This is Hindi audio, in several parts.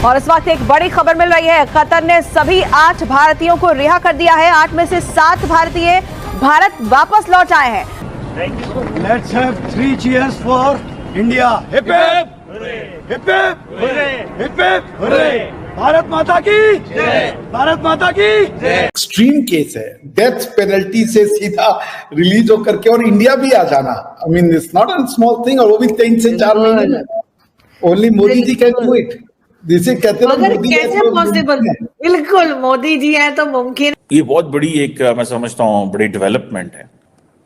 और इस वक्त एक बड़ी खबर मिल रही है। कतर ने सभी 8 भारतीयों को रिहा कर दिया है। 8 में से 7 भारतीय भारत वापस लौट आए हैं। Let's have 3 cheers for India. Hip hip, hip hip, hip hip, hooray! Bharat माता की जय, भारत माता की जय। एक्सट्रीम केस है, डेथ पेनल्टी से सीधा रिलीज होकर के और इंडिया भी आ जाना। I mean it's not a small thing, और वो भी 3 से 4 महीने में। Only Modi ji can do it. जिसे कहते हैं मोदी कैसे पॉसिबल। बिल्कुल, मोदी जी है तो मुमकिन। ये बहुत बड़ी एक मैं समझता हूँ बड़ी डेवलपमेंट है,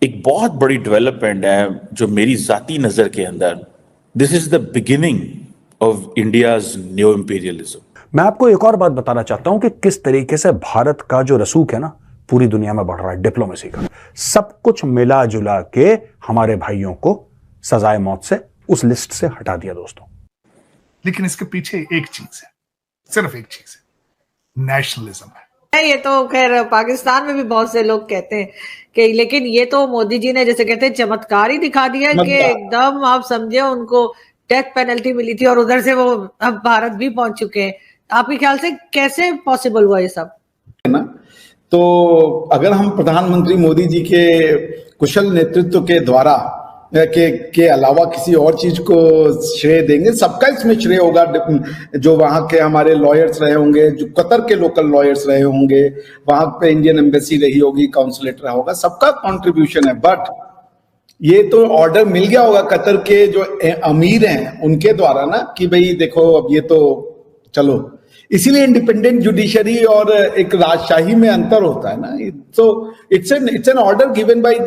एक बहुत बड़ी डेवलपमेंट है जो मेरी जाती नजर के अंदर this is the beginning of India's new imperialism. मैं आपको एक और बात बताना चाहता हूं कि किस तरीके से भारत का जो रसूख है ना पूरी दुनिया में बढ़ रहा है डिप्लोमेसी का। सब कुछ मिला जुला के हमारे भाइयों को सजाए मौत से उस लिस्ट से हटा दिया दोस्तों। लेकिन इसके पीछे एक चीज है, सिर्फ एक चीज है, नेशनलिज्म है। ये तो खैर पाकिस्तान में भी बहुत से लोग कहते हैं कि, लेकिन ये तो मोदी जी ने जैसे कहते हैं चमत्कार ही दिखा दिया कि एकदम आप समझे उनको डेथ पेनल्टी मिली थी और उधर से वो अब भारत भी पहुंच चुके हैं। आपके ख्याल से कैसे पॉसिबल हुआ ये सब? है ना, तो अगर हम प्रधानमंत्री मोदी जी के कुशल नेतृत्व के द्वारा के अलावा किसी और चीज को श्रेय देंगे, सबका इसमें श्रेय होगा। जो वहां के हमारे लॉयर्स रहे होंगे, जो कतर के लोकल लॉयर्स रहे होंगे, वहां पे इंडियन एम्बेसी रही होगी, काउंसलेट रहा होगा, सबका कंट्रीब्यूशन है। बट ये तो ऑर्डर मिल गया होगा कतर के जो अमीर हैं उनके द्वारा ना कि भाई देखो अब ये तो चलो। इसीलिए इंडिपेंडेंट जुडिशरी और एक राजशाही में अंतर होता है ना। So it's an order given by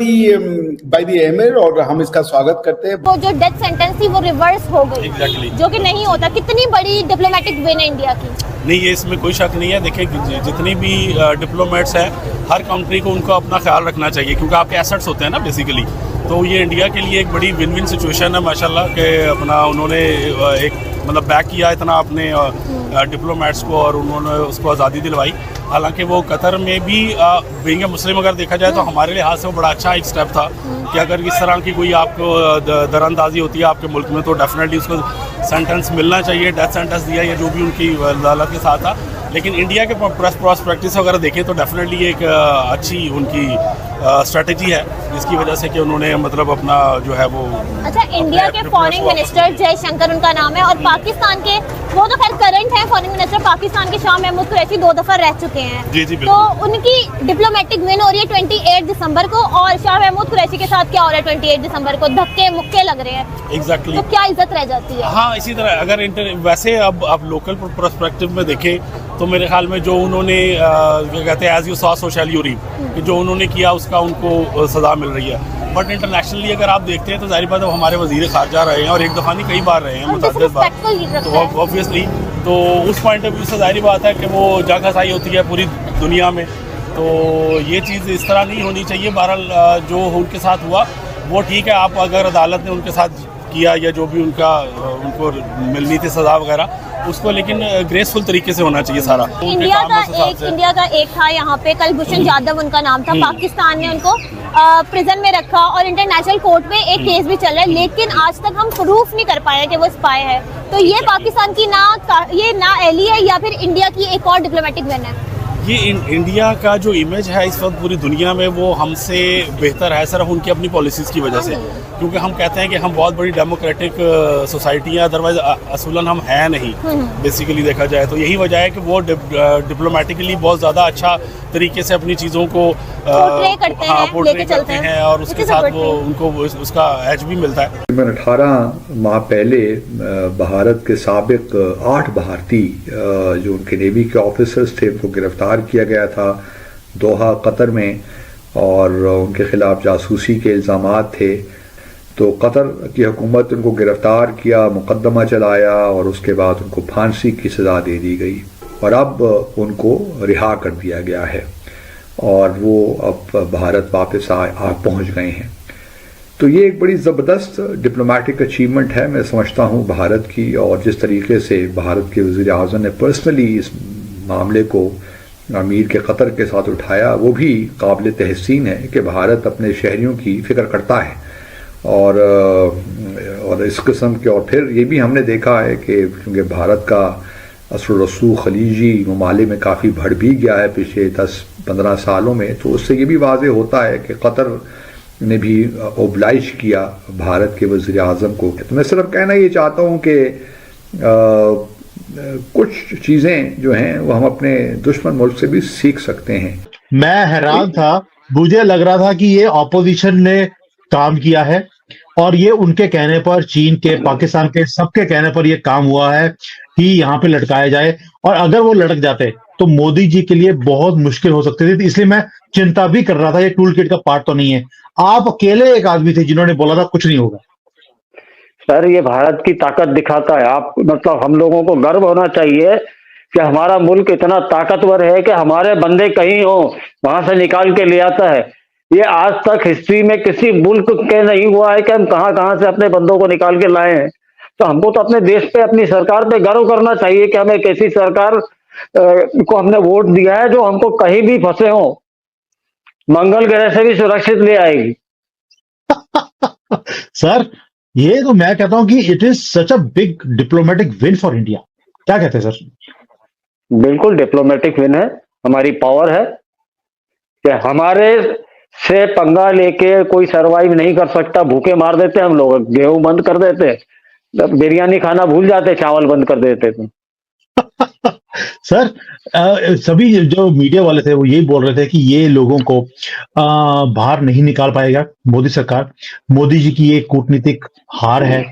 the emir और हम इसका स्वागत करते हैं। वो जो डेथ सेंटेंस थी वो रिवर्स हो गई। Exactly. जो कि नहीं होता। कितनी बड़ी डिप्लोमेटिक विन है इंडिया की। नहीं, ये इसमें कोई शक नहीं है। देखिए जितनी भी डिप्लोमेट्स हैं, हर कंट्री को उनको अपना ख्याल रखना चाहिए क्योंकि आपके एसेट्स होते हैं ना बेसिकली। तो ये इंडिया के लिए एक बड़ी विन विन सिचुएशन है माशाल्लाह के अपना उन्होंने एक मतलब बैक किया इतना अपने डिप्लोमेट्स को और उन्होंने उसको आज़ादी दिलवाई। हालांकि वो कतर में भी बीइंग ए मुस्लिम अगर देखा जाए तो हमारे लिहाज से वो बड़ा अच्छा एक स्टेप था कि अगर इस तरह की कोई आपको दरअंदाजी होती है आपके मुल्क में तो डेफिनेटली उसको सेंटेंस मिलना चाहिए। डेथ सेंटेंस दिया या जो भी उनकी अदालत के साथ था। लेकिन इंडिया के प्रैक्टिस वगैरह देखें तो डेफिनेटली एक अच्छी उनकी स्ट्रेटजी है जिसकी वजह से कि उन्होंने मतलब अपना जो है वो। अच्छा, इंडिया के फॉरेन मिनिस्टर जयशंकर उनका नाम है और पाकिस्तान के वो तो खैर करंट है फॉरेन मिनिस्टर पाकिस्तान के शाह महमूद कुरैशी 2 दफा रह चुके हैं। जी तो उनकी डिप्लोमेटिक विन हो रही है 28 दिसंबर को और शाह महमूद कुरैशी के साथ क्या हो रहा है 28 दिसंबर को? धक्के मुक्के लग रहे हैं। एग्जैक्टली। तो क्या इज्जत रह जाती है? हाँ, इसी तरह अगर वैसे अब लोकल पर्सपेक्टिव में देखें तो मेरे ख्याल में जो उन्होंने कहते हैं as you sow so shall you reap, कि जो उन्होंने किया उसका उनको सजा मिल रही है। बट इंटरनेशनली अगर आप देखते हैं तो जाहिर बात है हमारे वजीर खारजा रहे हैं और एक दफ़ा नहीं कई बार रहे हैं मुतअद्दिद बार। तो ऑब्वियसली तो उस पॉइंट ऑफ व्यू से जाहिर बात है कि वो जंग हसाई होती है पूरी दुनिया में। तो ये चीज़ इस तरह नहीं होनी चाहिए। बहरहाल जो उनके साथ हुआ वो ठीक है। आप अगर अदालत ने उनके साथ किया या जो भी उनको मिलनी थी सज़ा वगैरह उसको, लेकिन ग्रेसफुल तरीके से होना चाहिए सारा। इंडिया का एक था यहाँ पे कलभूषण जाधव उनका नाम था। पाकिस्तान ने उनको प्रिजन में रखा और इंटरनेशनल कोर्ट में एक केस भी चल रहा है लेकिन आज तक हम प्रूफ नहीं कर पाए कि वो स्पाई है। तो ये पाकिस्तान की ना एली है या फिर इंडिया की एक और डिप्लोमेटिक विन है? ये इंडिया का जो इमेज है इस वक्त पूरी दुनिया में वो हमसे बेहतर है सिर्फ उनकी अपनी पॉलिसीज़ की वजह से। क्योंकि हम कहते हैं कि हम बहुत बड़ी डेमोक्रेटिक सोसाइटी है, अदरवाइज असूलन हम हैं नहीं बेसिकली देखा जाए। तो यही वजह है कि वो डिप्लोमेटिकली बहुत ज़्यादा अच्छा तरीके से अपनी चीज़ों को पोर्ट्रे करते हैं और उसके साथ वो उनको उसका एज भी मिलता है। 18 माह पहले भारत के साबिक 8 भारतीय जो उनके नेवी के ऑफिसर्स थे उनको गिरफ्तार किया गया था दोहा कतर में और उनके खिलाफ जासूसी के इल्ज़ामात थे। तो कतर की हुकूमत उनको गिरफ्तार किया, मुकदमा चलाया और उसके बाद उनको फांसी की सज़ा दे दी गई और अब उनको रिहा कर दिया गया है और वो अब भारत वापस आ पहुँच गए हैं। तो ये एक बड़ी ज़बरदस्त डिप्लोमेटिक अचीवमेंट है मैं समझता हूँ भारत की। और जिस तरीके से भारत के वज़ीर आज़म ने पर्सनली इस मामले को अमीर के कतर के साथ उठाया वो भी काबिल तहसीन है कि भारत अपने शहरियों की फ़िक्र करता है। और इस किस्म के और फिर ये भी हमने देखा है कि क्योंकि भारत का असर रसूख खलीजी ममालिक में काफ़ी बढ़ भी गया है पिछले 10-15 सालों में, तो उससे ये भी वाज़ेह होता है कि कतर ने भी ओब्लाइज किया भारत के वज़ीर आज़म को। तो मैं सिर्फ कहना ये चाहता हूँ कि कुछ चीज़ें जो हैं वो हम अपने दुश्मन मुल्क से भी सीख सकते हैं। मैं हैरान था, मुझे लग रहा था कि ये ऑपोजिशन ने काम किया है और ये उनके कहने पर, चीन के, पाकिस्तान के, सबके कहने पर ये काम हुआ है कि यहाँ पे लटकाया जाए, और अगर वो लटक जाते तो मोदी जी के लिए बहुत मुश्किल हो सकती थी। इसलिए मैं चिंता भी कर रहा था, ये टूल किट का पार्ट तो नहीं है। आप अकेले एक आदमी थे जिन्होंने बोला था कुछ नहीं होगा। सर ये भारत की ताकत दिखाता है। आप मतलब हम लोगों को गर्व होना चाहिए कि हमारा मुल्क इतना ताकतवर है कि हमारे बंदे कहीं हो वहां से निकाल के ले आता है। ये आज तक हिस्ट्री में किसी मुल्क के नहीं हुआ है कि हम कहां से अपने बंदों को निकाल के लाए हैं। तो हमको तो अपने देश पे, अपनी सरकार पे गर्व करना चाहिए कि हमें कैसी सरकार को हमने वोट दिया है जो हमको कहीं भी फंसे हो मंगल ग्रह से भी सुरक्षित ले आएगी। सर ये तो मैं कहता हूं कि it is such a big diplomatic win for India. क्या कहते हैं सर? बिल्कुल डिप्लोमेटिक विन है, हमारी पावर है कि हमारे से पंगा लेके कोई सरवाइव नहीं कर सकता। भूखे मार देते हम लोग, गेहूं बंद कर देते, बिरयानी खाना भूल जाते, चावल बंद कर देते थे। सर सभी जो मीडिया वाले थे वो यही बोल रहे थे कि ये लोगों को बाहर नहीं निकाल पाएगा मोदी सरकार, मोदी जी की ये कूटनीतिक हार है,